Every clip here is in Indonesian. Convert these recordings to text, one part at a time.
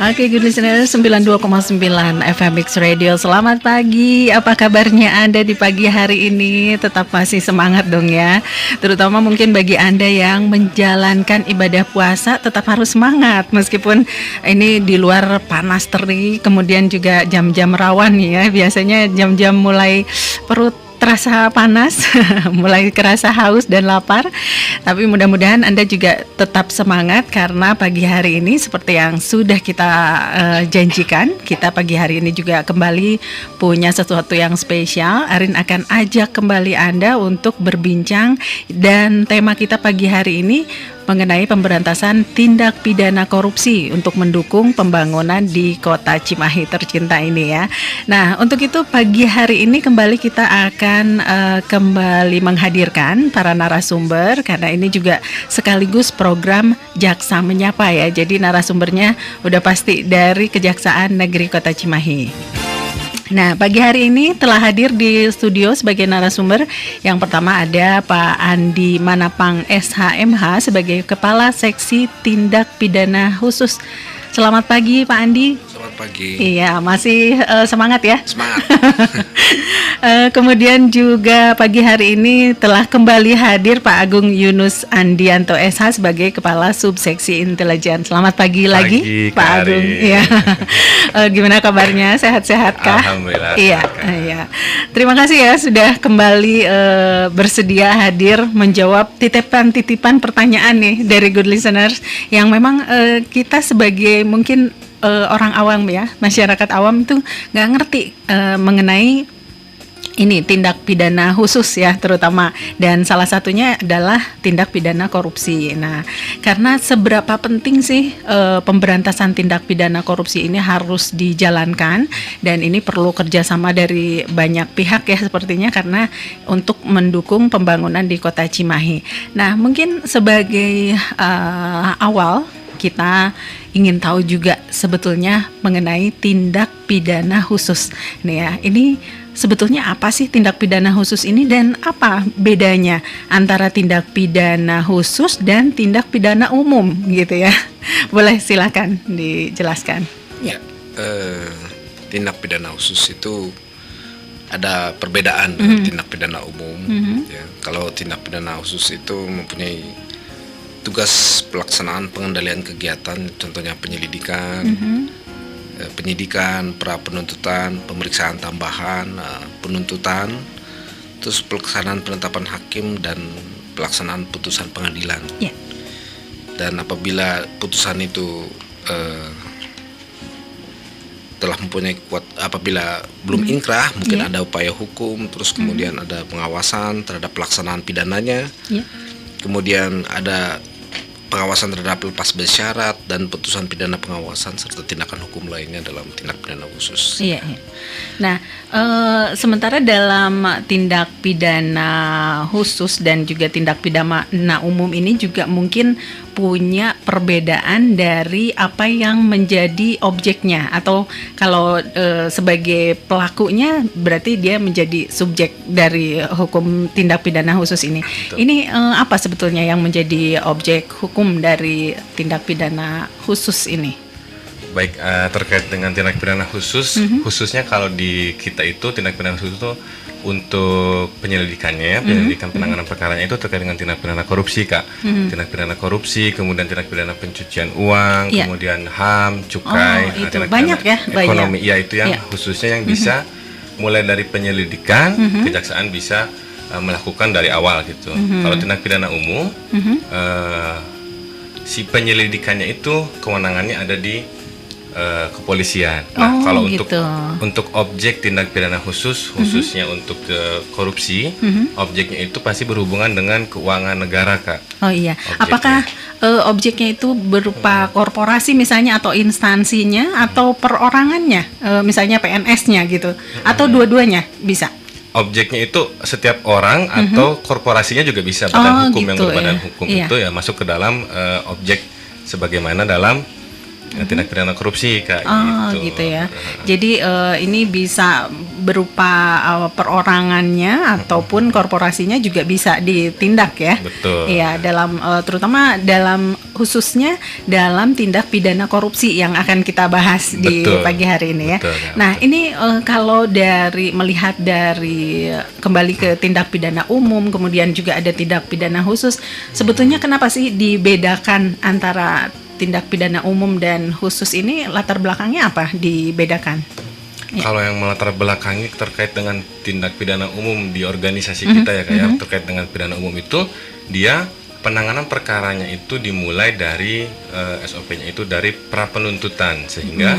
Oke, good listener 92,9 FM Mix Radio. Selamat pagi. Apa kabarnya Anda di pagi hari ini? Tetap masih semangat dong ya. Terutama mungkin bagi Anda yang menjalankan ibadah puasa tetap harus semangat meskipun ini di luar panas terik, kemudian juga jam-jam rawan ya. Biasanya jam-jam mulai perut terasa panas, mulai kerasa haus dan lapar. Tapi mudah-mudahan Anda juga tetap semangat karena pagi hari ini seperti yang sudah kita janjikan, kita pagi hari ini juga kembali punya sesuatu yang spesial. Arin akan ajak kembali Anda untuk berbincang dan tema kita pagi hari ini mengenai pemberantasan tindak pidana korupsi untuk mendukung pembangunan di kota Cimahi tercinta ini ya. Nah, untuk itu pagi hari ini kembali kita akan kembali menghadirkan para narasumber karena ini juga sekaligus program Jaksa Menyapa ya. Jadi narasumbernya udah pasti dari Kejaksaan Negeri Kota Cimahi. Nah, pagi hari ini telah hadir di studio sebagai narasumber. Yang pertama ada Pak Andi Manapang SHMH sebagai Kepala Seksi Tindak Pidana Khusus. Selamat pagi Pak Andi. Selamat pagi. Iya, masih semangat ya? Semangat. Kemudian juga pagi hari ini telah kembali hadir Pak Agung Yunus Andianto SH sebagai Kepala Subseksi Intelijen. Selamat pagi lagi Pak Agung. Iya. Gimana kabarnya? Sehat-sehat kah? Alhamdulillah. Iya, iya. Terima kasih ya sudah kembali bersedia hadir menjawab titipan-titipan pertanyaan nih dari good listeners yang memang kita sebagai mungkin orang awam ya, masyarakat awam itu nggak ngerti mengenai ini tindak pidana khusus ya terutama, dan salah satunya adalah tindak pidana korupsi. Nah, karena seberapa penting sih pemberantasan tindak pidana korupsi ini harus dijalankan, dan ini perlu kerjasama dari banyak pihak ya sepertinya karena untuk mendukung pembangunan di kota Cimahi. Nah, mungkin sebagai awal kita ingin tahu juga sebetulnya mengenai tindak pidana khusus. Nih ya, ini sebetulnya apa sih tindak pidana khusus ini dan apa bedanya antara tindak pidana khusus dan tindak pidana umum gitu ya? Boleh silakan dijelaskan. Ya, tindak pidana khusus itu ada perbedaan dengan tindak pidana umum. Ya, kalau tindak pidana khusus itu mempunyai tugas pelaksanaan pengendalian kegiatan, contohnya penyelidikan, penyidikan, pra penuntutan, pemeriksaan tambahan, penuntutan, terus pelaksanaan penetapan hakim dan pelaksanaan putusan pengadilan. Yeah. Dan apabila putusan itu telah mempunyai apabila belum inkrah, mungkin ada upaya hukum, terus kemudian ada pengawasan terhadap pelaksanaan pidananya, kemudian ada pengawasan terhadap lepas bersyarat dan putusan pidana pengawasan serta tindakan hukum lainnya dalam tindak pidana khusus. Iya. Nah, sementara dalam tindak pidana khusus dan juga tindak pidana umum ini juga mungkin punya perbedaan dari apa yang menjadi objeknya, atau kalau sebagai pelakunya berarti dia menjadi subjek dari hukum tindak pidana khusus ini. Betul. Ini apa sebetulnya yang menjadi objek hukum dari tindak pidana khusus ini? Baik, terkait dengan tindak pidana khusus, khususnya kalau di kita itu tindak pidana khusus itu untuk penyelidikannya, penyelidikan penanganan perkaranya itu terkait dengan tindak pidana korupsi, Kak. Tindak pidana korupsi, kemudian tindak pidana pencucian uang, kemudian HAM, cukai, itu tindak banyak pidana ya, ekonomi, banyak. ya itu yang khususnya yang bisa mulai dari penyelidikan, kejaksaan bisa melakukan dari awal gitu. Kalau tindak pidana umum, si penyelidikannya itu kewenangannya ada di kepolisian. Nah, kalau gitu. untuk objek tindak pidana khususnya untuk korupsi, objeknya itu pasti berhubungan dengan keuangan negara, Kak. Oh iya. Objeknya. Apakah objeknya itu berupa korporasi misalnya, atau instansinya, atau perorangannya, misalnya PNS-nya gitu, atau dua-duanya bisa? Objeknya itu setiap orang atau korporasinya juga bisa, badan hukum gitu, yang berbadan ya. hukum Iya. itu ya masuk ke dalam objek sebagaimana dalam tindak pidana korupsi Kak. Gitu ya. Jadi ini bisa berupa perorangannya ataupun korporasinya juga bisa ditindak ya. Betul. Iya, dalam terutama dalam khususnya dalam tindak pidana korupsi yang akan kita bahas di pagi hari ini ya. Betul, ya. Nah, ini kalau melihat dari kembali ke tindak pidana umum, kemudian juga ada tindak pidana khusus, sebetulnya kenapa sih dibedakan antara tindak pidana umum dan khusus ini, latar belakangnya apa dibedakan? Ya. Kalau yang melatar belakangi terkait dengan tindak pidana umum di organisasi kita ya kayak terkait dengan pidana umum itu, dia penanganan perkaranya itu dimulai dari SOP-nya itu dari pra penuntutan, sehingga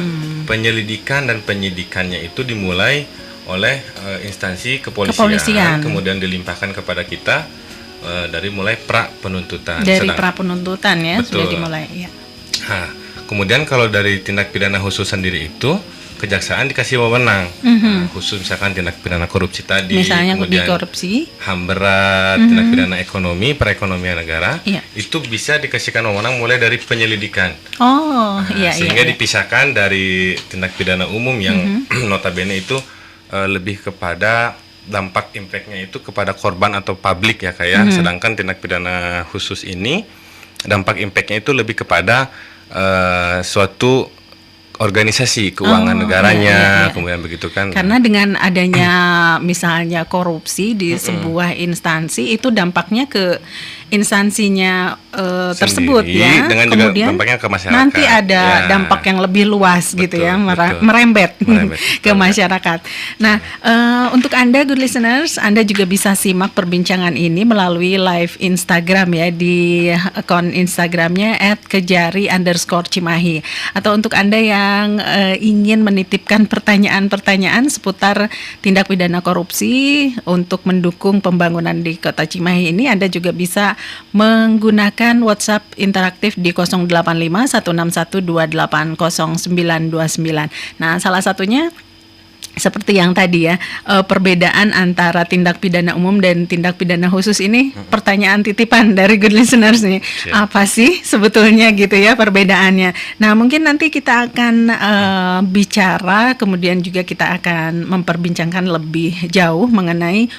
penyelidikan dan penyidikannya itu dimulai oleh instansi kepolisian, kemudian dilimpahkan kepada kita dari mulai pra penuntutan. Dari pra penuntutan ya. Betul. Sudah dimulai ya. Nah, kemudian kalau dari tindak pidana khusus sendiri itu kejaksaan dikasih wewenang, khusus misalkan tindak pidana korupsi tadi, misalnya kemudian korupsi, HAM berat, tindak pidana ekonomi, perekonomian negara, itu bisa dikasihkan wewenang mulai dari penyelidikan. Sehingga dipisahkan dari tindak pidana umum yang notabene itu lebih kepada dampak impactnya itu kepada korban atau publik ya kayak, sedangkan tindak pidana khusus ini dampak impactnya itu lebih kepada suatu organisasi keuangan negaranya, kemudian begitu kan. Karena dengan adanya misalnya korupsi di sebuah instansi, itu dampaknya ke instansinya tersebut ya. Dengan kemudian juga dampaknya ke masyarakat. Nanti ada dampak yang lebih luas gitu ya, merembet ke masyarakat. Nah, untuk Anda good listeners, Anda juga bisa simak perbincangan ini melalui live Instagram ya, di akun Instagramnya @kejari_cimahi. Atau untuk Anda yang ingin menitipkan pertanyaan-pertanyaan seputar tindak pidana korupsi untuk mendukung pembangunan di Kota Cimahi ini, Anda juga bisa menggunakan WhatsApp interaktif di 0851612809929. Nah, salah satunya seperti yang tadi ya, perbedaan antara tindak pidana umum dan tindak pidana khusus ini, pertanyaan titipan dari good listeners nih. Apa sih sebetulnya gitu ya perbedaannya? Nah, mungkin nanti kita akan bicara, kemudian juga kita akan memperbincangkan lebih jauh mengenai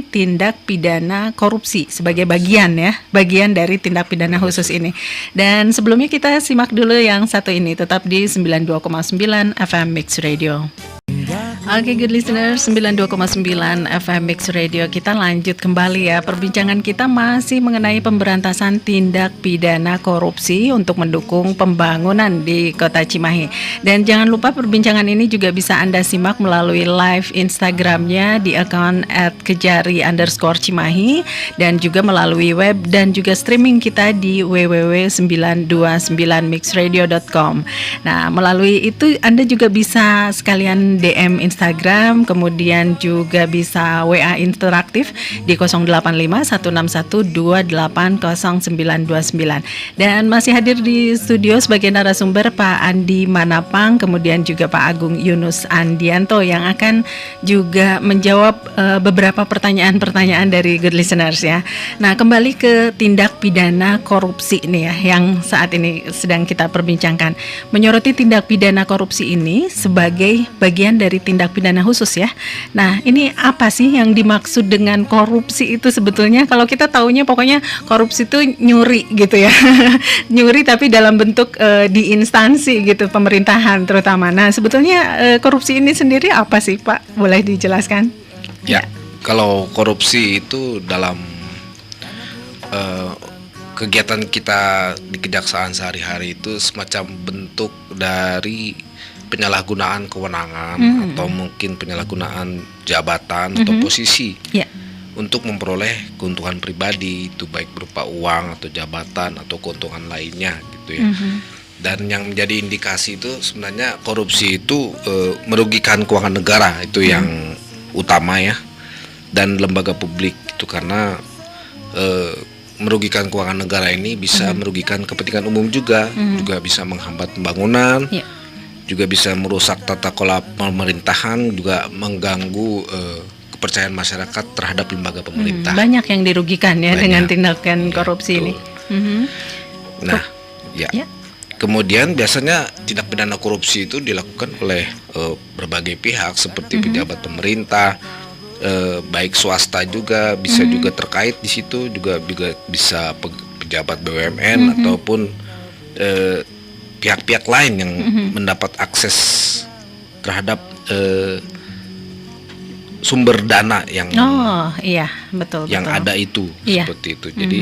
tindak pidana korupsi sebagai bagian dari tindak pidana khusus ini. Dan sebelumnya kita simak dulu yang satu ini, tetap di 92,9 FM Mix Radio. Oke, good listeners, 92,9 FM Mix Radio. Kita lanjut kembali ya. Perbincangan kita masih mengenai pemberantasan tindak pidana korupsi untuk mendukung pembangunan di Kota Cimahi. Dan jangan lupa perbincangan ini juga bisa Anda simak melalui live Instagramnya di akun @kejari_cimahi, dan juga melalui web dan juga streaming kita di www.929mixradio.com. Nah, melalui itu Anda juga bisa sekalian DM Instagram, kemudian juga bisa WA interaktif di 085161280929. Dan masih hadir di studio sebagai narasumber Pak Andi Manapang, kemudian juga Pak Agung Yunus Andianto yang akan juga menjawab beberapa pertanyaan-pertanyaan dari good listeners ya. Nah, kembali ke tindak pidana korupsi ini ya, yang saat ini sedang kita perbincangkan. Menyoroti tindak pidana korupsi ini sebagai bagian dari tindak pidana khusus ya. Nah, ini apa sih yang dimaksud dengan korupsi itu sebetulnya? Kalau kita taunya pokoknya korupsi itu nyuri gitu ya. Nyuri tapi dalam bentuk di instansi gitu, pemerintahan terutama. Nah, sebetulnya korupsi ini sendiri apa sih, Pak? Boleh dijelaskan? Ya, kalau korupsi itu dalam kegiatan kita di kejaksaan sehari-hari itu semacam bentuk dari penyalahgunaan kewenangan atau mungkin penyalahgunaan jabatan atau posisi untuk memperoleh keuntungan pribadi, itu baik berupa uang atau jabatan atau keuntungan lainnya gitu ya. Dan yang menjadi indikasi itu sebenarnya korupsi itu merugikan keuangan negara, itu yang utama ya, dan lembaga publik itu, karena merugikan keuangan negara ini bisa merugikan kepentingan umum juga, juga bisa menghambat pembangunan, juga bisa merusak tata kelola pemerintahan, juga mengganggu kepercayaan masyarakat terhadap lembaga pemerintah. Banyak yang dirugikan ya dengan tindakan korupsi ini. Nah, Kemudian biasanya tindak pidana korupsi itu dilakukan oleh berbagai pihak seperti pejabat pemerintah, baik swasta juga bisa juga terkait di situ, juga bisa pejabat BUMN ataupun pihak-pihak lain yang mendapat akses terhadap sumber dana yang betul ada itu, seperti itu. Jadi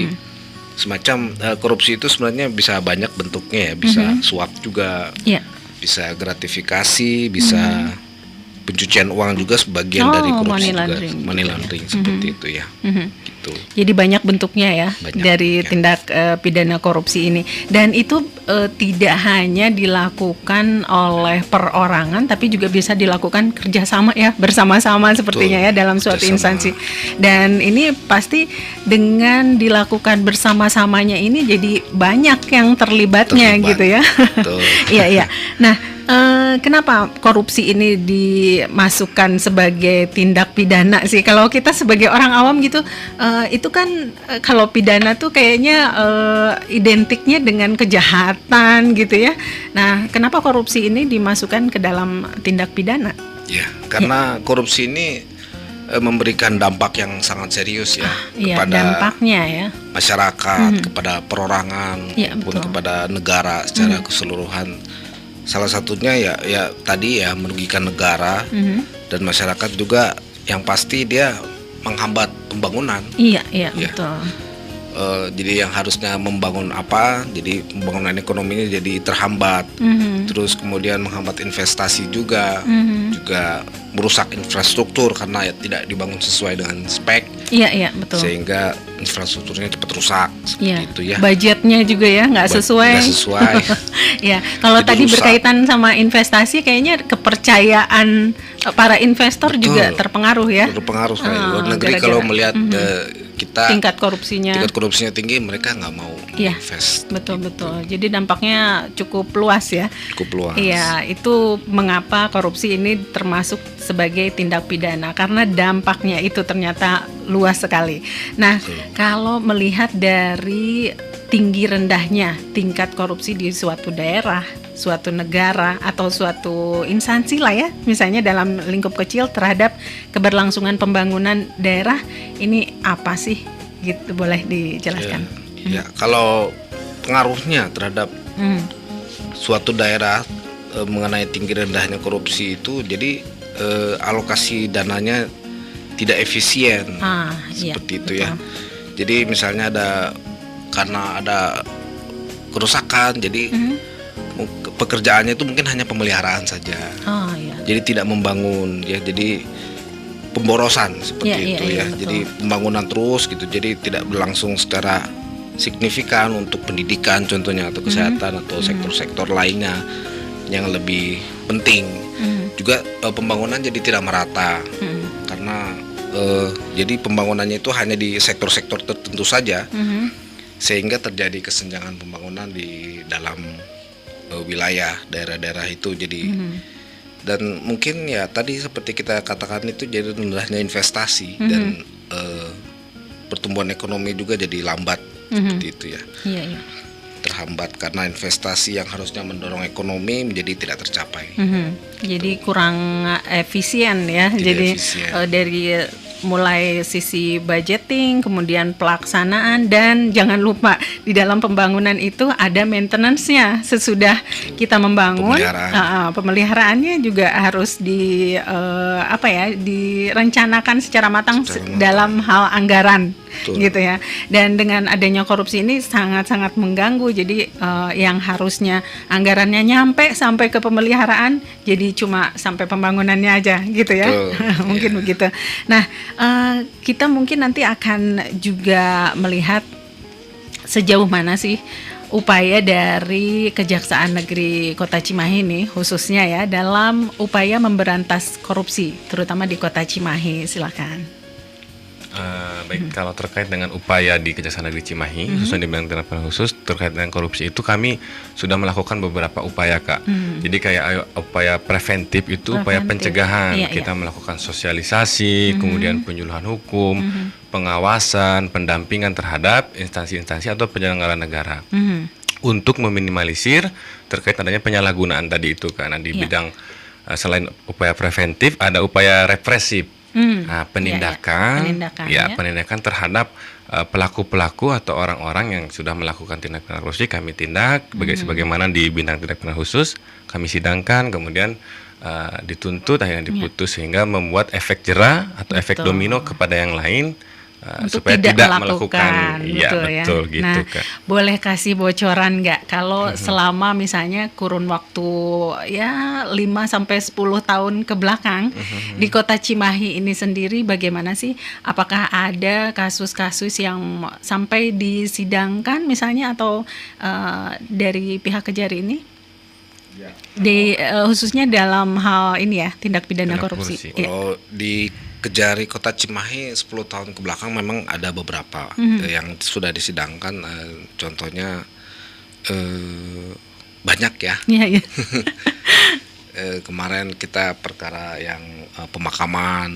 semacam korupsi itu sebenarnya bisa banyak bentuknya ya, bisa suap juga, bisa gratifikasi, bisa pencucian uang juga sebagian dari korupsi juga, money laundering seperti itu ya. Gitu. Jadi banyak bentuknya ya dari tindak pidana korupsi ini, dan itu tidak hanya dilakukan oleh perorangan, tapi juga bisa dilakukan kerjasama ya, bersama-sama sepertinya ya dalam suatu instansi. Dan ini pasti dengan dilakukan bersama-samanya ini jadi banyak yang terlibatnya gitu ya. Iya. Nah, kenapa korupsi ini dimasukkan sebagai tindak pidana sih? Kalau kita sebagai orang awam gitu, itu kan kalau pidana tuh kayaknya identiknya dengan kejahatan gitu ya. Nah, kenapa korupsi ini dimasukkan ke dalam tindak pidana? Ya, karena korupsi ini memberikan dampak yang sangat serius ya kepada dampaknya ya, masyarakat, kepada perorangan, maupun kepada negara secara keseluruhan. Salah satunya ya tadi ya merugikan negara dan masyarakat juga, yang pasti dia menghambat pembangunan. Iya, betul. Jadi yang harusnya membangun jadi pembangunan ekonominya jadi terhambat. Terus kemudian menghambat investasi juga, juga merusak infrastruktur karena tidak dibangun sesuai dengan spek. Iya, betul. Sehingga infrastrukturnya cepat rusak seperti itu ya. Budgetnya juga ya nggak sesuai. Ya, kalau jadi tadi rusak. Berkaitan sama investasi, kayaknya kepercayaan para investor juga terpengaruh ya. Terpengaruh sekali. Luar negeri kalau melihat kita tingkat korupsinya tinggi, mereka nggak mau invest. Betul. Jadi dampaknya cukup luas ya. Iya, itu mengapa korupsi ini termasuk sebagai tindak pidana, karena dampaknya itu ternyata luas sekali. Nah, kalau melihat dari tinggi rendahnya tingkat korupsi di suatu daerah, suatu negara, atau suatu instansi lah ya, misalnya dalam lingkup kecil terhadap keberlangsungan pembangunan daerah, ini apa sih? Gitu, boleh dijelaskan? Ya, kalau pengaruhnya terhadap suatu daerah mengenai tinggi rendahnya korupsi itu, jadi alokasi dananya tidak efisien, seperti itu ya. Jadi misalnya karena ada kerusakan, jadi pekerjaannya itu mungkin hanya pemeliharaan saja. Jadi tidak membangun ya, jadi pemborosan seperti itu ya. Jadi pembangunan terus gitu, jadi tidak berlangsung secara signifikan untuk pendidikan contohnya, atau kesehatan, atau sektor-sektor lainnya yang lebih penting. Juga pembangunan jadi tidak merata karena jadi pembangunannya itu hanya di sektor-sektor tertentu saja, sehingga terjadi kesenjangan pembangunan di dalam wilayah daerah-daerah itu. Jadi dan mungkin ya tadi seperti kita katakan itu, jadi rendahnya investasi dan pertumbuhan ekonomi juga jadi lambat seperti itu ya. Terhambat karena investasi yang harusnya mendorong ekonomi menjadi tidak tercapai. Jadi kurang efisien ya. Jadi dari mulai sisi budgeting, kemudian pelaksanaan, dan jangan lupa di dalam pembangunan itu ada maintenance-nya sesudah kita membangun. Pemeliharaannya juga harus direncanakan secara matang dalam hal anggaran. Gitu ya. Dan dengan adanya korupsi ini sangat-sangat mengganggu. Jadi yang harusnya anggarannya nyampe sampai ke pemeliharaan, jadi cuma sampai pembangunannya aja gitu ya. Mungkin begitu. Nah, kita mungkin nanti akan juga melihat sejauh mana sih upaya dari Kejaksaan Negeri Kota Cimahi ini khususnya ya dalam upaya memberantas korupsi, terutama di Kota Cimahi. Silakan. Baik, kalau terkait dengan upaya di Kejaksaan Negeri Cimahi, khususnya di bidang tindak pidana khusus terkait dengan korupsi itu, kami sudah melakukan beberapa upaya, Kak. Jadi kayak upaya preventif itu upaya pencegahan. Kita melakukan sosialisasi, kemudian penyuluhan hukum, pengawasan, pendampingan terhadap instansi-instansi atau penyelenggara negara. untuk meminimalisir terkait adanya penyalahgunaan tadi itu karena di bidang selain upaya preventif ada upaya represif. Penindakan terhadap pelaku-pelaku atau orang-orang yang sudah melakukan tindak pidana korupsi kami tindak sebagaimana di bidang tindak pidana khusus kami sidangkan kemudian dituntut akhirnya diputus sehingga membuat efek jera atau efek domino kepada yang lain supaya tidak melakukan. Betul gitu. Nah, Kak. Boleh kasih bocoran nggak kalau selama misalnya kurun waktu 5 sampai 10 tahun ke belakang di Kota Cimahi ini sendiri bagaimana sih? Apakah ada kasus-kasus yang sampai disidangkan misalnya atau dari pihak Kejari ini? Khususnya dalam hal ini ya, tindak pidana korupsi. Kalau di Kejari Kota Cimahi 10 tahun ke belakang memang ada beberapa yang sudah disidangkan, contohnya banyak ya. Kemarin kita perkara yang pemakaman,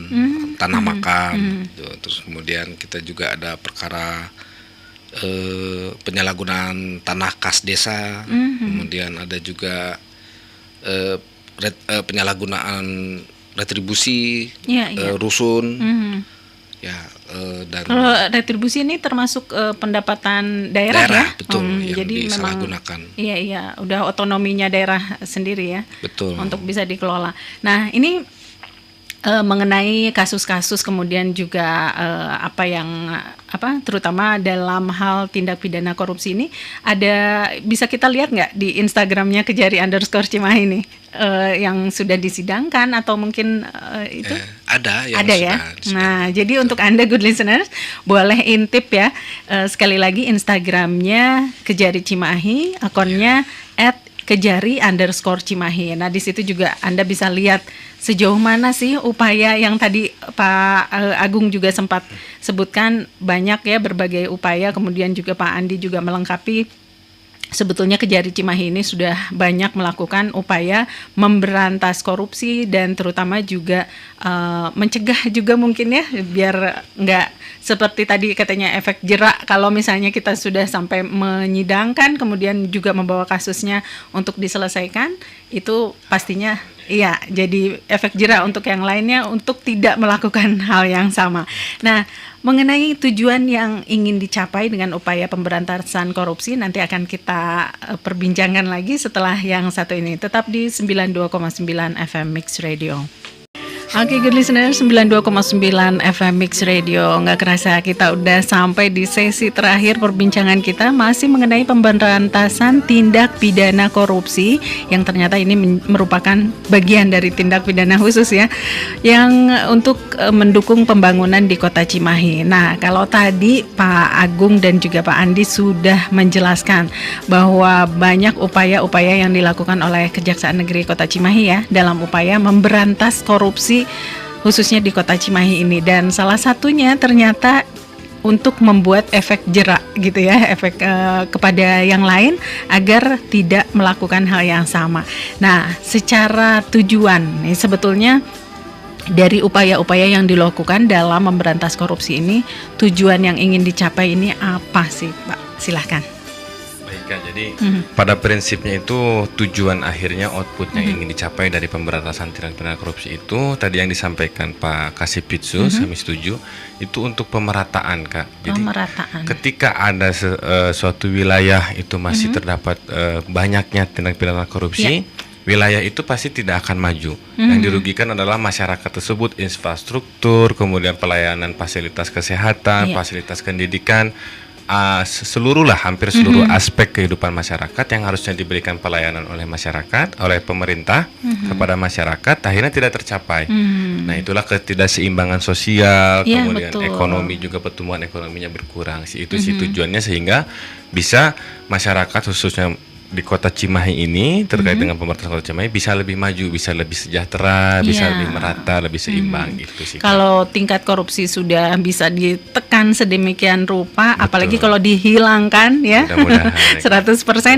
tanah makam, terus kemudian kita juga ada perkara penyalahgunaan tanah kas desa, kemudian ada juga penyalahgunaan retribusi, rusun, dan kalau retribusi ini termasuk pendapatan daerah ya, betul, yang jadi disalahgunakan. Iya, udah otonominya daerah sendiri ya, betul, untuk bisa dikelola. Nah ini mengenai kasus-kasus kemudian juga terutama dalam hal tindak pidana korupsi ini bisa kita lihat nggak di Instagramnya Kejari_Cimahi ini yang sudah disidangkan atau mungkin itu ada yang ya. Nah jadi untuk Anda good listeners boleh intip ya, sekali lagi Instagramnya Kejari Cimahi, akunnya @Kejari_Cimahi. Nah di situ juga Anda bisa lihat sejauh mana sih upaya yang tadi Pak Agung juga sempat sebutkan, banyak ya berbagai upaya, kemudian juga Pak Andi juga melengkapi. Sebetulnya Kejari Cimahi ini sudah banyak melakukan upaya memberantas korupsi dan terutama juga mencegah juga mungkin ya, biar nggak seperti tadi katanya efek jerak kalau misalnya kita sudah sampai menyidangkan kemudian juga membawa kasusnya untuk diselesaikan, itu pastinya jadi efek jerak untuk yang lainnya untuk tidak melakukan hal yang sama. Nah, mengenai tujuan yang ingin dicapai dengan upaya pemberantasan korupsi nanti akan kita perbincangkan lagi setelah yang satu ini. Tetap di 92,9 FM Mix Radio. Oke, good listener, 92,9 FM Mix Radio. Nggak kerasa kita udah sampai di sesi terakhir perbincangan kita, masih mengenai pemberantasan tindak pidana korupsi yang ternyata ini merupakan bagian dari tindak pidana khusus ya, yang untuk mendukung pembangunan di Kota Cimahi. Nah, kalau tadi Pak Agung dan juga Pak Andi sudah menjelaskan bahwa banyak upaya-upaya yang dilakukan oleh Kejaksaan Negeri Kota Cimahi ya dalam upaya memberantas korupsi khususnya di Kota Cimahi ini, dan salah satunya ternyata untuk membuat efek jerak gitu ya, efek kepada yang lain agar tidak melakukan hal yang sama. Nah, secara tujuan nih sebetulnya dari upaya-upaya yang dilakukan dalam memberantas korupsi ini, tujuan yang ingin dicapai ini apa sih, Pak? Silahkan. Baik, Kak. Jadi pada prinsipnya itu tujuan akhirnya outputnya ingin dicapai dari pemberantasan tindak pidana korupsi itu tadi yang disampaikan Pak Kasipitsus, kami setuju, itu untuk pemerataan, Kak. Jadi ketika ada suatu wilayah itu masih terdapat banyaknya tindak pidana korupsi, wilayah itu pasti tidak akan maju. Yang dirugikan adalah masyarakat tersebut, infrastruktur, kemudian pelayanan fasilitas kesehatan, fasilitas pendidikan, hampir seluruh aspek kehidupan masyarakat yang harusnya diberikan pelayanan oleh masyarakat, oleh pemerintah kepada masyarakat, akhirnya tidak tercapai. Nah, itulah ketidakseimbangan sosial, kemudian ekonomi juga, pertumbuhan ekonominya berkurang. Itu sih tujuannya, sehingga bisa masyarakat khususnya di Kota Cimahi ini terkait dengan pemberantasan Kota Cimahi bisa lebih maju, bisa lebih sejahtera, bisa lebih merata, lebih seimbang gitu sih. Kalau tingkat korupsi sudah bisa ditekan sedemikian rupa, apalagi kalau dihilangkan ya 100%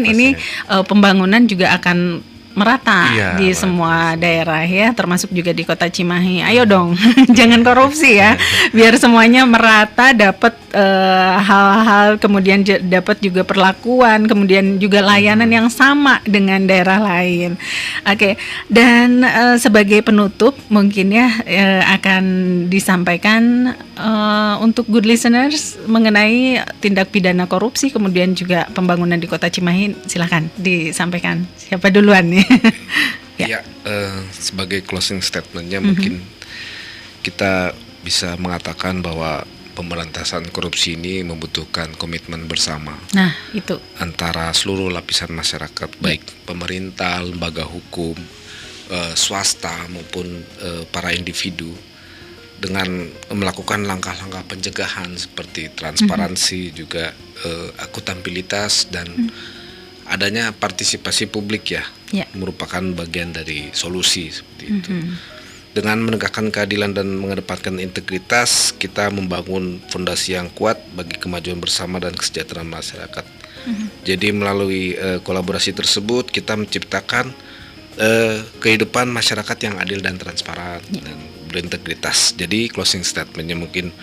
ini pembangunan juga akan merata di semua daerah ya, termasuk juga di Kota Cimahi. Ayo dong, jangan korupsi ya, biar semuanya merata, dapat hal-hal, kemudian dapat juga perlakuan, kemudian juga layanan yang sama dengan daerah lain. Oke, dan sebagai penutup mungkin ya akan disampaikan untuk good listeners mengenai tindak pidana korupsi kemudian juga pembangunan di Kota Cimahi. Silakan disampaikan. Siapa duluan nih? Ya, sebagai closing statementnya mungkin kita bisa mengatakan bahwa pemberantasan korupsi ini membutuhkan komitmen bersama. Nah, itu antara seluruh lapisan masyarakat, baik pemerintah, lembaga hukum, swasta maupun para individu, dengan melakukan langkah-langkah pencegahan seperti transparansi, juga akuntabilitas dan adanya partisipasi publik merupakan bagian dari solusi seperti itu. Dengan menegakkan keadilan dan mengedepankan integritas, kita membangun fondasi yang kuat bagi kemajuan bersama dan kesejahteraan masyarakat. Jadi melalui kolaborasi tersebut kita menciptakan kehidupan masyarakat yang adil dan transparan dan berintegritas. Jadi closing statementnya mungkin,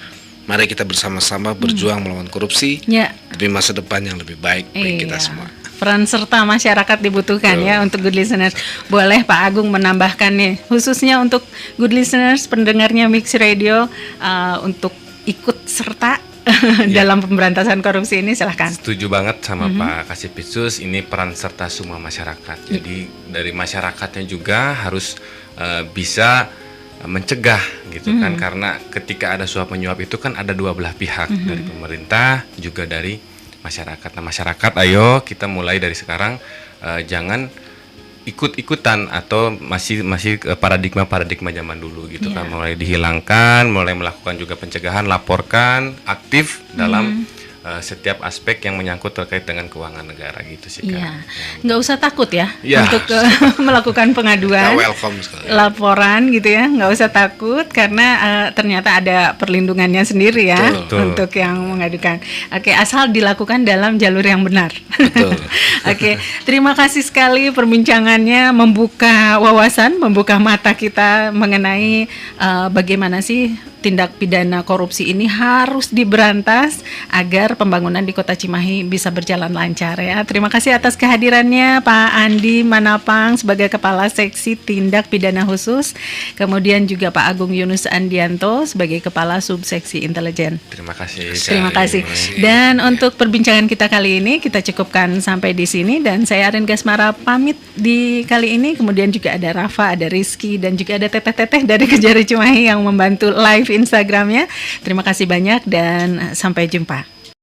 mari kita bersama-sama berjuang melawan korupsi demi masa depan yang lebih baik bagi kita semua. Peran serta masyarakat dibutuhkan ya untuk good listeners. Boleh Pak Agung menambahkan nih, khususnya untuk good listeners pendengarnya Mix Radio untuk ikut serta dalam pemberantasan korupsi ini, silahkan. Setuju banget sama Pak Kasipitsus, ini peran serta semua masyarakat. Jadi dari masyarakatnya juga harus bisa mencegah gitu kan, karena ketika ada suap menyuap itu kan ada dua belah pihak, dari pemerintah juga dari masyarakat. Nah, masyarakat ayo kita mulai dari sekarang, jangan ikut-ikutan atau masih paradigma zaman dulu gitu kan, mulai dihilangkan, mulai melakukan juga pencegahan, laporkan, aktif dalam setiap aspek yang menyangkut terkait dengan keuangan negara gitu sih kan. Nggak usah takut ya untuk melakukan pengaduan, laporan gitu ya, nggak usah takut karena ternyata ada perlindungannya sendiri ya. Betul. Untuk yang mengadukan. Oke, asal dilakukan dalam jalur yang benar. Betul. Oke, terima kasih sekali perbincangannya, membuka wawasan, membuka mata kita mengenai bagaimana sih tindak pidana korupsi ini harus diberantas agar pembangunan di Kota Cimahi bisa berjalan lancar ya. Terima kasih atas kehadirannya Pak Andi Manapang sebagai Kepala Seksi Tindak Pidana Khusus, kemudian juga Pak Agung Yunus Andianto sebagai Kepala Subseksi Intelijen. Terima kasih. Terima kasih. Dan untuk perbincangan kita kali ini kita cukupkan sampai di sini, dan saya Arin Gasmara pamit di kali ini. Kemudian juga ada Rafa, ada Rizky, dan juga ada Teteh-teteh dari Kejari Cimahi yang membantu live Instagramnya. Terima kasih banyak dan sampai jumpa.